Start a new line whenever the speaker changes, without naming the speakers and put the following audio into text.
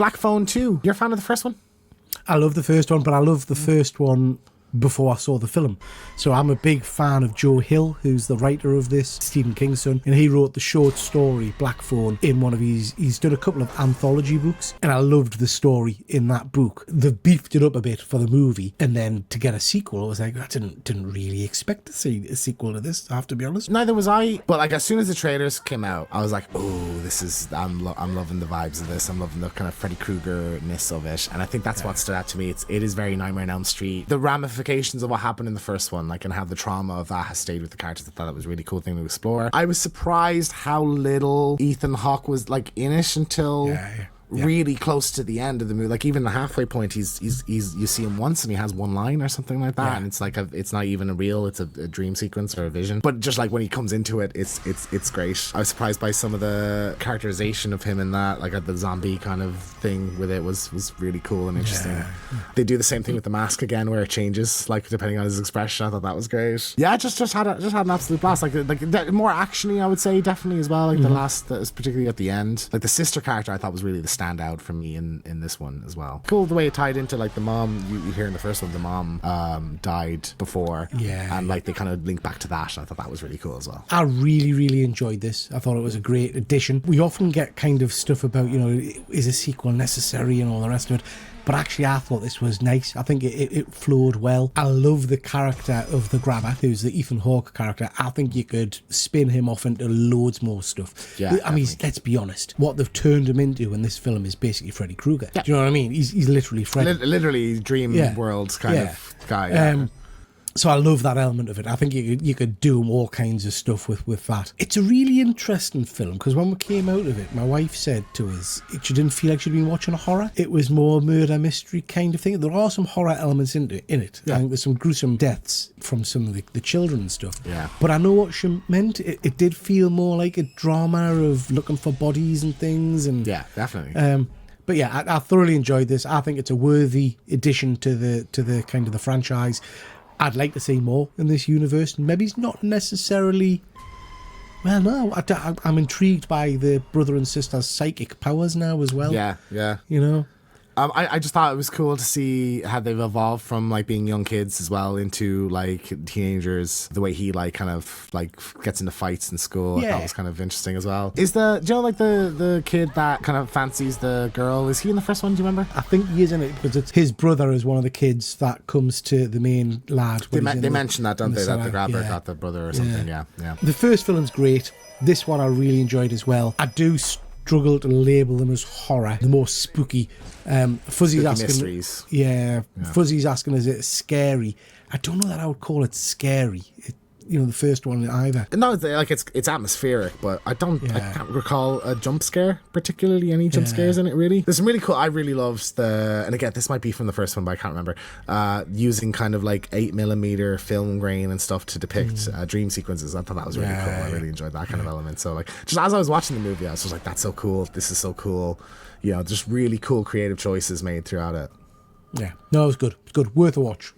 Black Phone 2. You're a fan of the first one?
I love the first one, but I love the first one before I saw the film. So I'm a big fan of Joe Hill, who's the writer of this, Stephen King's son, and he wrote the short story Black Phone in one of he's done a couple of anthology books, and I loved the story in that book. They've beefed it up a bit for the movie, and then to get a sequel, I was like, I didn't really expect to see a sequel to this, I have to be honest.
Neither was I, but like as soon as the trailers came out, I was like, oh, this is, I'm loving the vibes of this. I'm loving the kind of Freddy Krueger-ness of it, and I think that's what stood out to me. It is very Nightmare on Elm Street. The ramifications of what happened in the first one, like, and how the trauma of that has stayed with the characters. I thought it was a really cool thing to explore. I was surprised how little Ethan Hawke was like in it until really close to the end of the movie. Like even the halfway point, he's you see him once and he has one line or something like that, and it's like it's not even a real, it's a dream sequence or a vision. But just like when he comes into it, it's great. I was surprised by some of the characterization of him in that, like the zombie kind of thing with it was really cool and interesting. They do the same thing with the mask again, where it changes like depending on his expression. I thought that was great. Yeah, just had an absolute blast. Like more actiony, I would say, definitely as well. Like the last, particularly at the end, like the sister character, I thought was really the standout for me in this one as well. Cool the way it tied into like the mom. You hear in the first one the mom died before, and like they kind of link back to that. I thought that was really cool as well.
I really enjoyed this. I thought it was a great addition. We often get kind of stuff about, you know, is a sequel necessary and all the rest of it, but actually I thought this was nice. I think it flowed well. I love the character of the grabber, who's the Ethan Hawke character. I think you could spin him off into loads more stuff.
Yeah,
I mean, let's be honest, what they've turned him into in this film is basically Freddy Krueger. Do you know what I mean? He's literally Freddy.
Literally dream world kind of guy.
So I love that element of it. I think you could do all kinds of stuff with that. It's a really interesting film, because when we came out of it, my wife said to us she didn't feel like she'd been watching a horror. It was more murder mystery kind of thing. There are some horror elements in it. I think there's some gruesome deaths from some of the children and stuff.
Yeah.
But I know what she meant. It did feel more like a drama of looking for bodies and things. And
yeah, definitely.
But yeah, I thoroughly enjoyed this. I think it's a worthy addition to the kind of the franchise. I'd like to see more in this universe. Maybe it's not necessarily... Well, no, I'm intrigued by the brother and sister's psychic powers now as well.
Yeah.
You know?
I just thought it was cool to see how they've evolved from like being young kids as well into like teenagers. The way he like kind of like gets into fights in school, I thought was kind of interesting as well. Do you know like the kid that kind of fancies the girl? Is he in the first one? Do you remember?
I think he is in it, because it's his brother is one of the kids that comes to the main lad.
They mention that, don't they? That the grabber got the brother or something. Yeah.
The first film's great. This one I really enjoyed as well. I do struggle to label them as horror. The more spooky. Fuzzy's asking
mysteries.
Fuzzy's asking, is it scary? I don't know that I would call it scary. The first one either.
No, like it's atmospheric, but I can't recall a jump scare, particularly any jump scares in it, really. There's some really cool, I really loved and again, this might be from the first one, but I can't remember, using kind of like 8mm film grain and stuff to depict dream sequences. I thought that was really cool. I really enjoyed that kind of element. So like, just as I was watching the movie, I was just like, that's so cool. This is so cool. Just really cool creative choices made throughout it.
Yeah. No, it was good. It's good. Worth a watch.